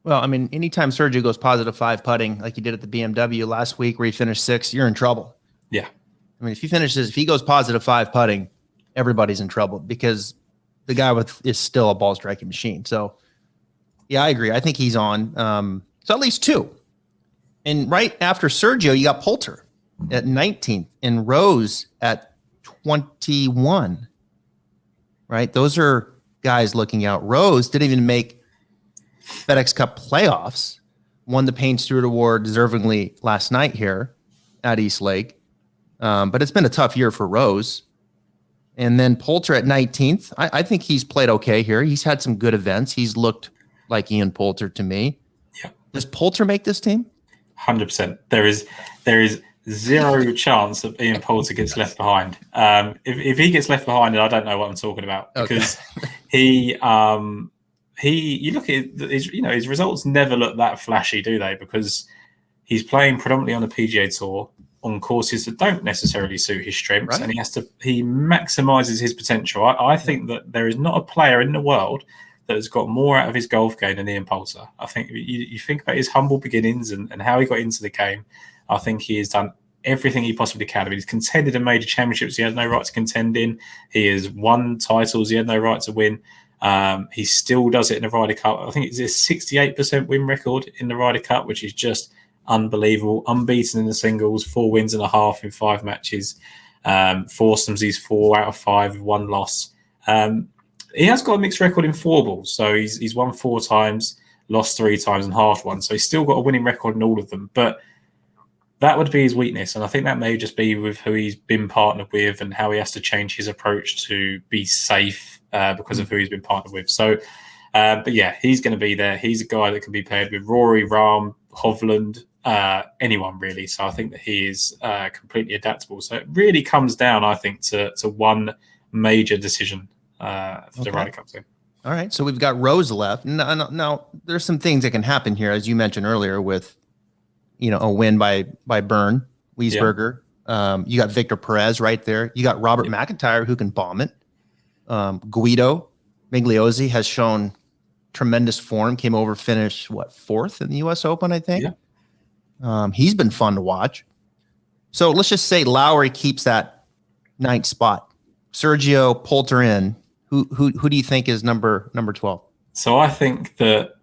A: Well, I mean, anytime Sergio goes positive 5 putting, like he did at the BMW last week where he finished 6th, you're in trouble.
B: Yeah.
A: I mean, if he goes positive 5 putting, everybody's in trouble because the guy is still a ball striking machine. So, yeah, I agree. I think he's on. So at least 2. And right after Sergio, you got Poulter at 19th and Rose at 21. Right? Those are guys looking out. Rose didn't even make FedEx Cup playoffs, won the Payne Stewart Award deservingly last night here at East Lake. But it's been a tough year for Rose. And then Poulter at 19th. I think he's played okay here. He's had some good events. He's looked like Ian Poulter to me.
B: Yeah.
A: Does Poulter make this team?
B: 100%. There is zero chance that Ian Poulter gets left behind. If he gets left behind, then I don't know what I'm talking about because you look at his results never look that flashy, do they? Because he's playing predominantly on the PGA Tour on courses that don't necessarily suit his strengths, right. And he maximizes his potential. I think that there is not a player in the world that has got more out of his golf game than Ian Poulter. I think you think about his humble beginnings and how he got into the game. I think he has done everything he possibly can. I mean, he's contended in major championships he had no right to contend in. He has won titles he had no right to win. He still does it in the Ryder Cup. I think it's a 68% win record in the Ryder Cup, which is just unbelievable. Unbeaten in the singles, 4 wins and a half in 5 matches. Foursomes, he's 4 out of 5 with 1 loss. He has got a mixed record in 4 balls. So he's won 4 times, lost 3 times and halved 1. So he's still got a winning record in all of them. But that would be his weakness. And I think that may just be with who he's been partnered with and how he has to change his approach to be safe because of who he's been partnered with. So, but yeah, he's going to be there. He's a guy that can be paired with Rory, Rahm, Hovland, anyone really. So I think that he is completely adaptable. So it really comes down, I think, to one major decision for the Ryder Cup team.
A: All right. So we've got Rose left. Now, there's some things that can happen here, as you mentioned earlier, with a win by Byrne, Wiesberger. Yeah. You got Victor Perez right there. You got Robert McIntyre who can bomb it. Guido Migliozzi has shown tremendous form. Came over, finished 4th in the U.S. Open, I think. Yeah. He's been fun to watch. So let's just say Lowry keeps that 9th spot. Sergio, Poulter in. Who do you think is number 12?
B: So I think that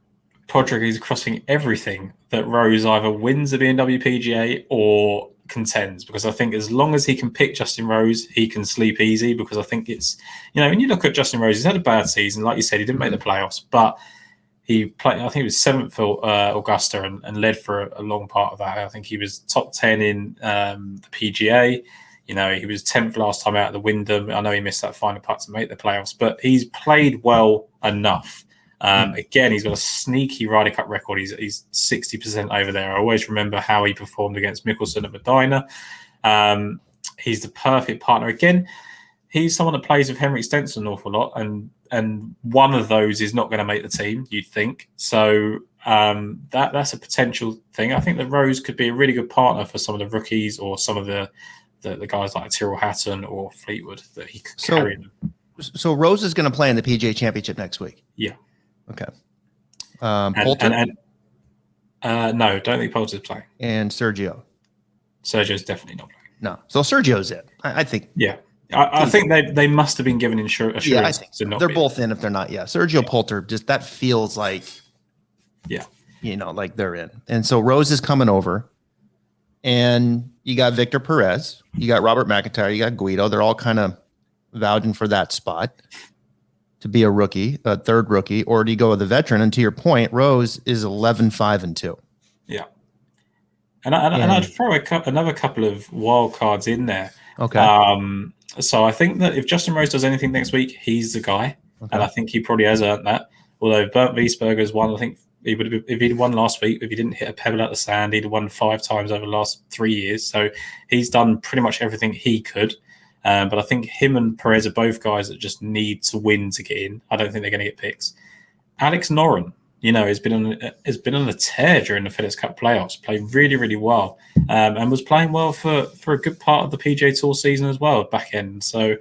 B: Podrick is crossing everything that Rose either wins the BMW PGA or contends, because I think as long as he can pick Justin Rose, he can sleep easy, because I think it's, when you look at Justin Rose, he's had a bad season. Like you said, he didn't make the playoffs, but he played, I think it was 7th for Augusta and led for a long part of that. I think he was top 10 in the PGA. He was 10th last time out of the Wyndham. I know he missed that final putt to make the playoffs, but he's played well enough. Again, he's got a sneaky Ryder Cup record. He's 60% over there. I always remember how he performed against Mickelson at Medina. He's the perfect partner. Again, he's someone that plays with Henrik Stenson an awful lot, and one of those is not going to make the team, you'd think. So that's a potential thing. I think that Rose could be a really good partner for some of the rookies or some of the guys like Tyrrell Hatton or Fleetwood that he could carry them.
A: So Rose is going to play in the PGA Championship next week?
B: Yeah.
A: Okay.
B: Poulter? No, don't think Poulter's playing.
A: And Sergio's
B: definitely not playing.
A: No. So Sergio's in. I think.
B: Yeah. I think they must have been given assurance.
A: Yeah, I think so. They're both in if they're not. Yeah. Sergio Poulter, just that feels like, like they're in. And so Rose is coming over. And you got Victor Perez. You got Robert McIntyre. You got Guido. They're all kind of vouching for that spot to be a rookie, a third rookie, or do you go with a veteran? And to your point, Rose is 11-5-2.
B: Yeah. And I'd throw another couple of wild cards in there.
A: Okay.
B: So I think that if Justin Rose does anything next week, he's the guy, and I think he probably has earned that. Although Bernd Wiesberger's won, I think he would have, if he'd won last week, if he didn't hit a pebble out the sand, he'd have won 5 times over the last 3 years. So he's done pretty much everything he could. But I think him and Perez are both guys that just need to win to get in. I don't think they're going to get picks. Alex Noren, has been on a tear during the FedEx Cup playoffs. Played really, really well, and was playing well for a good part of the PGA Tour season as well, back end. So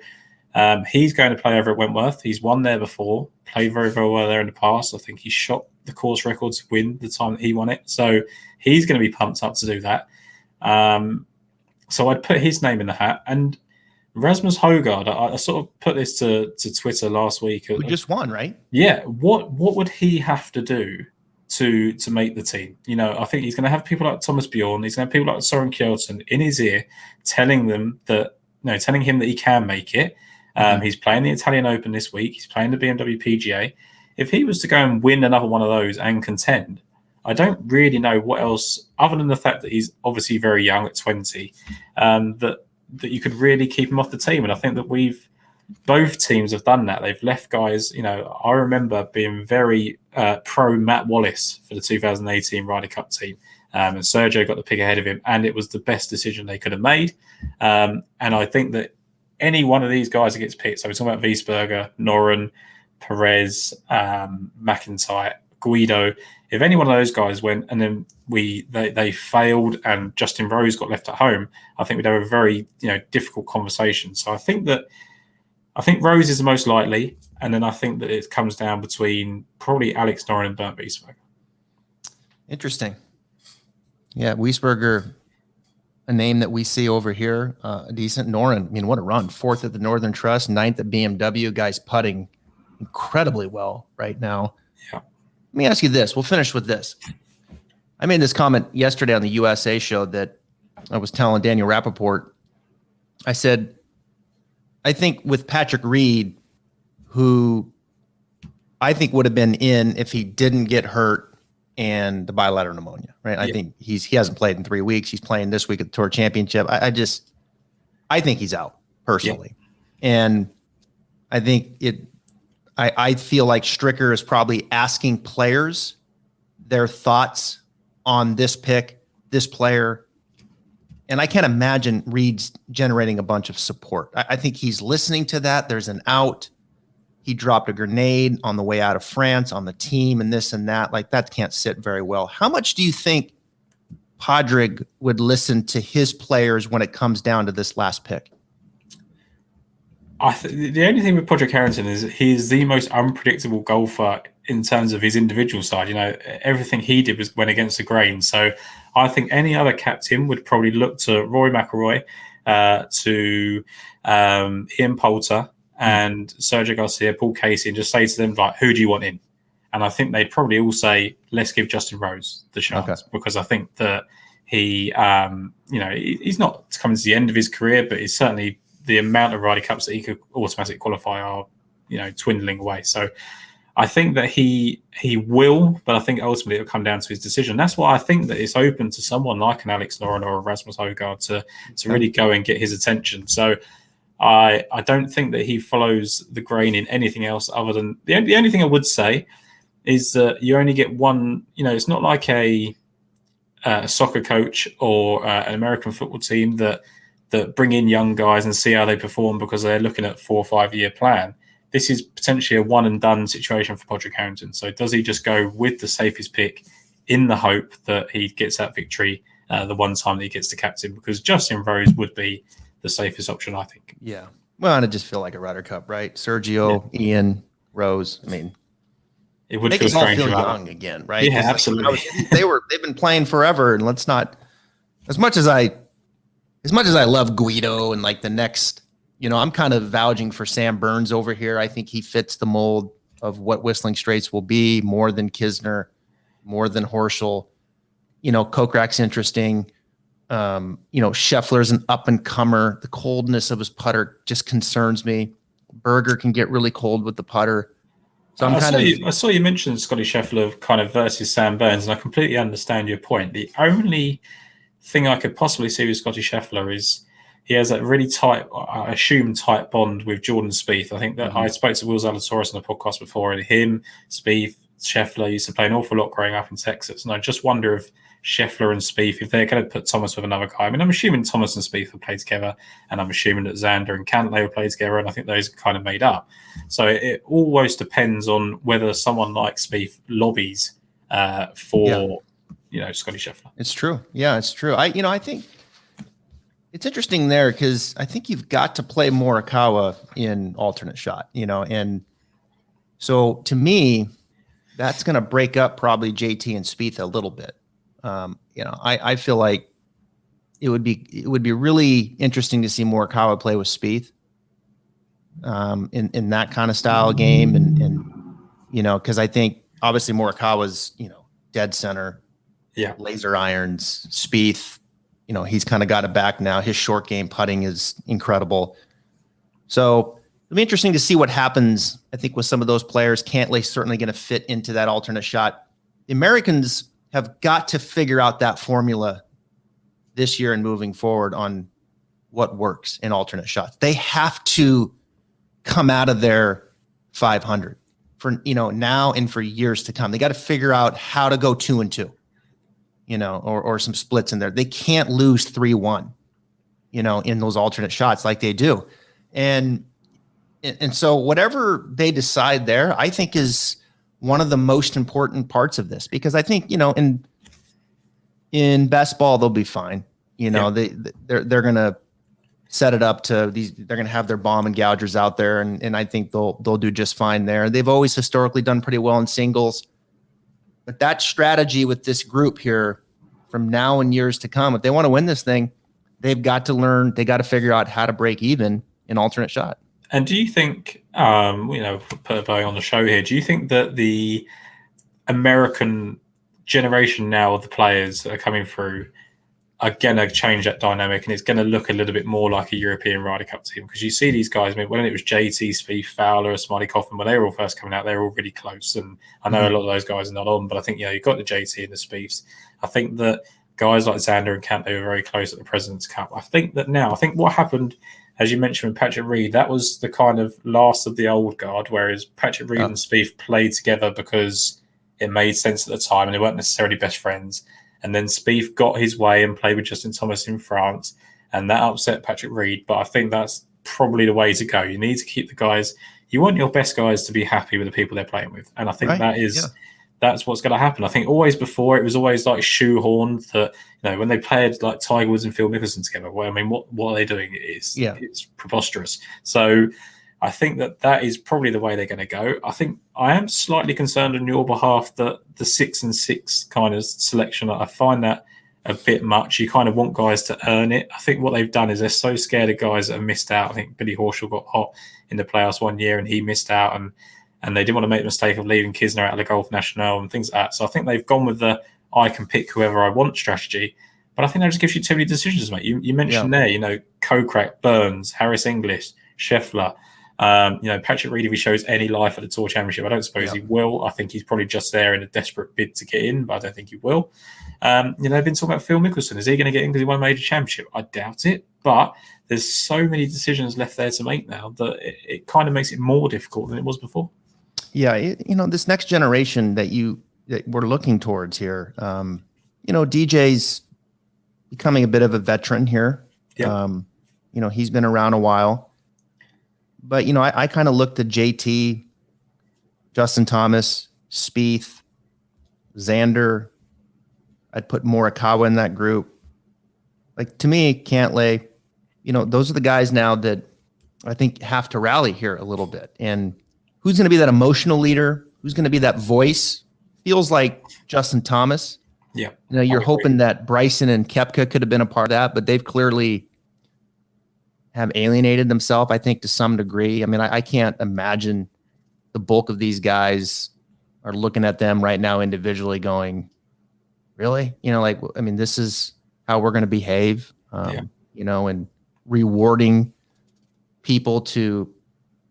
B: he's going to play over at Wentworth. He's won there before, played very, very well there in the past. I think he shot the course record to win the time that he won it. So he's going to be pumped up to do that. So I'd put his name in the hat. And Rasmus Højgaard, I sort of put this to Twitter last week.
A: Who just won, right?
B: Yeah. What would he have to do to make the team? I think he's going to have people like Thomas Bjorn. He's going to have people like Søren Kjeldsen in his ear, telling him that he can make it. He's playing the Italian Open this week. He's playing the BMW PGA. If he was to go and win another one of those and contend, I don't really know what else, other than the fact that he's obviously very young at 20, that you could really keep him off the team. And I think that both teams have done that. They've left guys, I remember being very pro Matt Wallace for the 2018 Ryder Cup team. And Sergio got the pick ahead of him, and it was the best decision they could have made. And I think that any one of these guys that gets picked, so we're talking about Wiesberger, Noren, Perez, McIntyre, Guido, if any one of those guys went and then they failed and Justin Rose got left at home, I think we'd have a very difficult conversation. So I think Rose is the most likely, and then I think that it comes down between probably Alex Noren and Bernd Wiesberger.
A: Interesting. Yeah, Wiesberger, a name that we see over here, a decent. Noren, what a run. 4th at the Northern Trust, 9th at BMW. Guys putting incredibly well right now.
B: Yeah.
A: Let me ask you this. We'll finish with this. I made this comment yesterday on the USA show that I was telling Daniel Rappaport. I said, I think with Patrick Reed, who I think would have been in if he didn't get hurt and the bilateral pneumonia, right? I think he hasn't played in 3 weeks. He's playing this week at the Tour Championship. I think he's out personally. Yeah. And I think I feel like Stricker is probably asking players their thoughts on this pick, this player. And I can't imagine Reed's generating a bunch of support. I think he's listening to that. There's an out. He dropped a grenade on the way out of France on the team and this and that. Like, that can't sit very well. How much do you think Padraig would listen to his players when it comes down to this last pick?
B: The only thing with Padraig Harrington is he's the most unpredictable golfer in terms of his individual side. Everything he did went against the grain. So I think any other captain would probably look to Rory McIlroy, to Ian Poulter and Sergio Garcia, Paul Casey, and just say to them, like, who do you want in? And I think they'd probably all say, let's give Justin Rose the chance, because I think that he, he's not coming to the end of his career, but he's certainly the amount of Ryder Cups that he could automatically qualify are, dwindling away. So I think that he will, but I think ultimately it'll come down to his decision. That's why I think that it's open to someone like an Alex Noren or a Rasmus Højgaard to really go and get his attention. So I don't think that he follows the grain in anything else other than the only thing I would say is that you only get one. It's not like a soccer coach or an American football team that bring in young guys and see how they perform because they're looking at 4 or 5 year plan. This is potentially a one and done situation for Padraig Harrington. So does he just go with the safest pick in the hope that he gets that victory the one time that he gets the captain? Because Justin Rose would be the safest option, I think.
A: Yeah. Well, and it just feel like a Ryder Cup, right? Sergio, Ian, Rose.
B: It would
A: make
B: feel
A: us all
B: strange
A: feel young again, right?
B: Yeah, absolutely.
A: They've been playing forever, and let's not. As much as I love Guido and like the next, I'm kind of vouching for Sam Burns over here. I think he fits the mold of what Whistling Straits will be, more than Kisner, more than Horschel. Kokrak's interesting. Scheffler's an up and comer. The coldness of his putter just concerns me. Berger can get really cold with the putter. So I
B: saw you mention Scotty Scheffler kind of versus Sam Burns, and I completely understand your point. The only thing I could possibly see with Scotty Scheffler is he has that really tight, I assume, tight bond with Jordan Spieth. I think that I spoke to Will Zalatoris on the podcast before, and him, Spieth, Scheffler used to play an awful lot growing up in Texas. And I just wonder if Scheffler and Spieth, if they're going to put Thomas with another guy. I mean, I'm assuming Thomas and Spieth will play together, and I'm assuming that Xander and Cantlay will play together, and I think those are kind of made up. So it always depends on whether someone like Spieth lobbies for Scotty Scheffler.
A: It's true. Yeah, it's true. I think it's interesting there because I think you've got to play Morikawa in alternate shot, and so to me, that's going to break up probably JT and Spieth a little bit. I feel like it would be really interesting to see Morikawa play with Spieth in that kind of style game, and because I think obviously Morikawa's dead center, laser irons. Spieth, he's kind of got it back now. His short game putting is incredible. So it'll be interesting to see what happens, I think, with some of those players. Cantlay certainly going to fit into that alternate shot. The Americans have got to figure out that formula this year and moving forward on what works in alternate shots. They have to come out of their 500 for, now and for years to come. They got to figure out how to go 2-2, or some splits in there. They can't lose 3-1, in those alternate shots like they do. And so whatever they decide there, I think is one of the most important parts of this, because I think, in best ball, they'll be fine. They're going to set it up to these, they're going to have their bomb and gougers out there. And I think they'll do just fine there. They've always historically done pretty well in singles, but that strategy with this group here from now and years to come, if they want to win this thing, they've got to learn, they got to figure out how to break even in alternate shot.
B: And do you think, put a bow on the show here, do you think that the American generation now of the players that are coming through are going to change that dynamic, and it's going to look a little bit more like a European Ryder Cup team? Because you see these guys, when it was JT, Spieth, Fowler, Smiley Kaufman, when they were all first coming out, they were all really close. And I know a lot of those guys are not on, but I think, you've got the JT and the Spieths. I think that guys like Xander and Cantlay were very close at the President's Cup. I think what happened, as you mentioned with Patrick Reed, that was the kind of last of the old guard, whereas Patrick Reed and Spieth played together because it made sense at the time and they weren't necessarily best friends. And then Spieth got his way and played with Justin Thomas in France, and that upset Patrick Reed. But I think that's probably the way to go. You need to keep the guys. You want your best guys to be happy with the people they're playing with. And I think that's what's going to happen. I think always before, it was always like shoehorned that, when they played like Tiger Woods and Phil Mickelson together, well, I mean, what are they doing? It's preposterous. So I think that is probably the way they're going to go. I think I am slightly concerned on your behalf that the 6 and 6 kind of selection, I find that a bit much. You kind of want guys to earn it. I think what they've done is they're so scared of guys that have missed out. I think Billy Horschel got hot in the playoffs one year and he missed out, and they didn't want to make the mistake of leaving Kisner out of the Golf National and things like that. So I think they've gone with the I can pick whoever I want strategy. But I think that just gives you too many decisions, mate. You mentioned there, Kokrak, Burns, Harris English, Scheffler. Patrick Reed, if he shows any life at the Tour Championship, I don't suppose he will. I think he's probably just there in a desperate bid to get in, but I don't think he will. They've been talking about Phil Mickelson. Is he going to get in because he won a major championship? I doubt it, but there's so many decisions left there to make now that it kind of makes it more difficult than it was before. Yeah,
A: this next generation that we're looking towards here, DJ's becoming a bit of a veteran here. Yep. He's been around a while. But, I kind of looked at JT, Justin Thomas, Spieth, Xander. I'd put Morikawa in that group. Like, to me, Cantlay, those are the guys now that I think have to rally here a little bit. And who's going to be that emotional leader? Who's going to be that voice? Feels like Justin Thomas.
B: Yeah.
A: You're hoping that Bryson and Koepka could have been a part of that, but they've clearly have alienated themselves, I think, to some degree. I mean, I can't imagine the bulk of these guys are looking at them right now individually going, really? This is how we're going to behave, and rewarding people to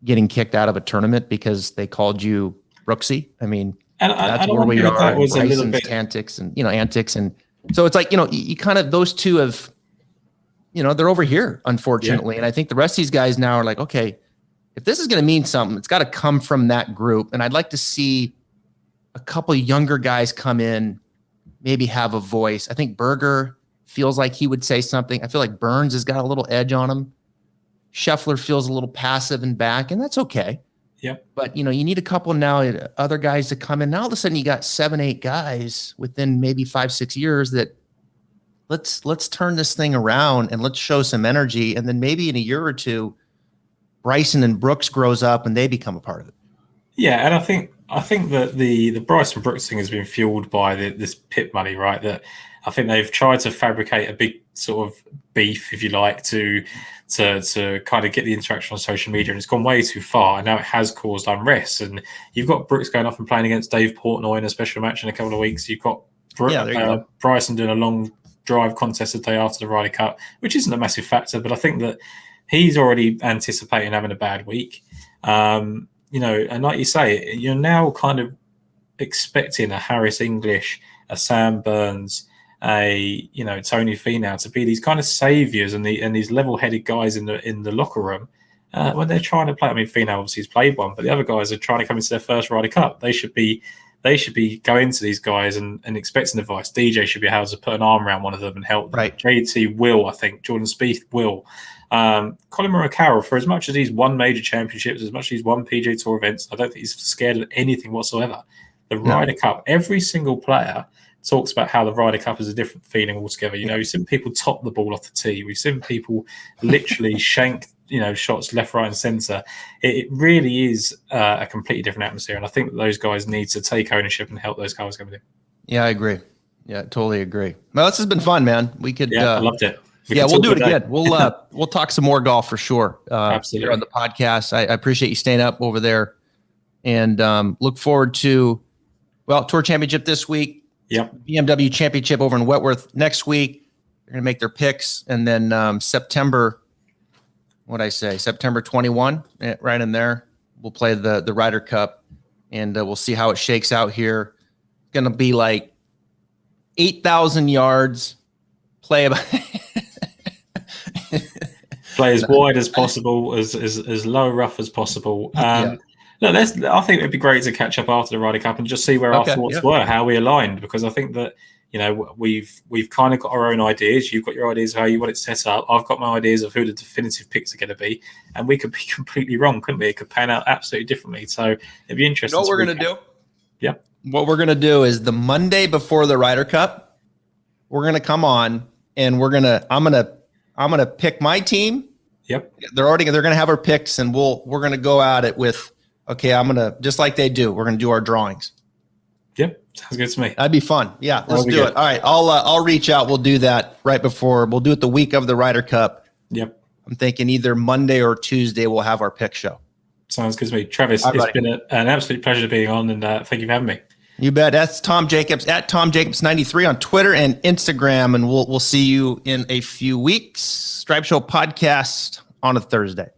A: getting kicked out of a tournament because they called you Brooksy. I mean, that's where we are.
B: That was
A: Bryson's
B: a little bit
A: antics and So it's like, you kind of, those two have, they're over here, unfortunately. And I think the rest of these guys now are like, okay, if this is going to mean something, it's got to come from that group. And I'd like to see a couple of younger guys come in, maybe have a voice. I think Berger feels like he would say something. I feel like Burns has got a little edge on him. Scheffler feels a little passive and back, and that's okay.
B: Yep.
A: But, you need a couple now, other guys to come in. Now all of a sudden you got 7, 8 guys within maybe 5, 6 years that let's turn this thing around and let's show some energy. And then maybe in a year or two, Bryson and Brooks grows up and they become a part of it.
B: Yeah, and I think that the Bryson Brooks thing has been fueled by this pit money, right? That I think they've tried to fabricate a big sort of beef, if you like, to kind of get the interaction on social media, and it's gone way too far. And now it has caused unrest. And you've got Brooks going off and playing against Dave Portnoy in a special match in a couple of weeks. You've got Bryson doing a long drive contest the day after the Ryder Cup, which isn't a massive factor, but I think that he's already anticipating having a bad week. And like you say, you're now kind of expecting a Harris English, a Sam Burns, a Tony Finau to be these kind of saviors and these level-headed guys in the locker room when they're trying to play. I mean, Finau obviously has played one, but the other guys are trying to come into their first Ryder Cup. They should be going to these guys and expecting advice. DJ should be able to put an arm around one of them and help them.
A: Right.
B: JT will, I think. Jordan Spieth will. Colin Morikawa, for as much as he's won major championships, as much as he's won PGA Tour events, I don't think he's scared of anything whatsoever. The Ryder Cup, every single player talks about how the Ryder Cup is a different feeling altogether. We've seen people top the ball off the tee. We've seen people literally shank, shots left, right, and centre. It really is a completely different atmosphere, and I think that those guys need to take ownership and help those guys come in.
A: Yeah, I agree. Yeah, totally agree. Well, this has been fun, man. We could.
B: I loved it.
A: We'll do it again. We'll talk some more golf for sure.
B: Absolutely.
A: Here on the podcast. I appreciate you staying up over there, and look forward to Tour Championship this week.
B: Yep.
A: BMW Championship over in Wentworth next week. They're going to make their picks, and then September 21, right in there, we'll play the Ryder Cup, and we'll see how it shakes out here. It's going to be like 8,000 yards. Play
B: as wide as possible, as low rough as possible. Look, I think it'd be great to catch up after the Ryder Cup and just see where our thoughts were, how we aligned, because I think that we've kind of got our own ideas. You've got your ideas of how you want it set up. I've got my ideas of who the definitive picks are going to be, and we could be completely wrong, couldn't we? It could pan out absolutely differently. So it'd be interesting.
A: You know what we're going to do?
B: Yeah.
A: What we're going to do is the Monday before the Ryder Cup, we're going to come on and I'm going to pick my team.
B: Yep.
A: They're going to have our picks, and we're going to go at it with, okay, I'm going to, just like they do, we're going to do our drawings.
B: Yep. Sounds good to me.
A: That'd be fun. Yeah, let's do it. All right. I'll reach out. We'll do that right before. We'll do it the week of the Ryder Cup.
B: Yep.
A: I'm thinking either Monday or Tuesday we'll have our pick show.
B: Sounds good to me. Travis, it's been an absolute pleasure being on, and thank you for having me.
A: You bet. That's Tom Jacobs at Tom Jacobs 93 on Twitter and Instagram, and we'll see you in a few weeks. Stripe Show podcast on a Thursday.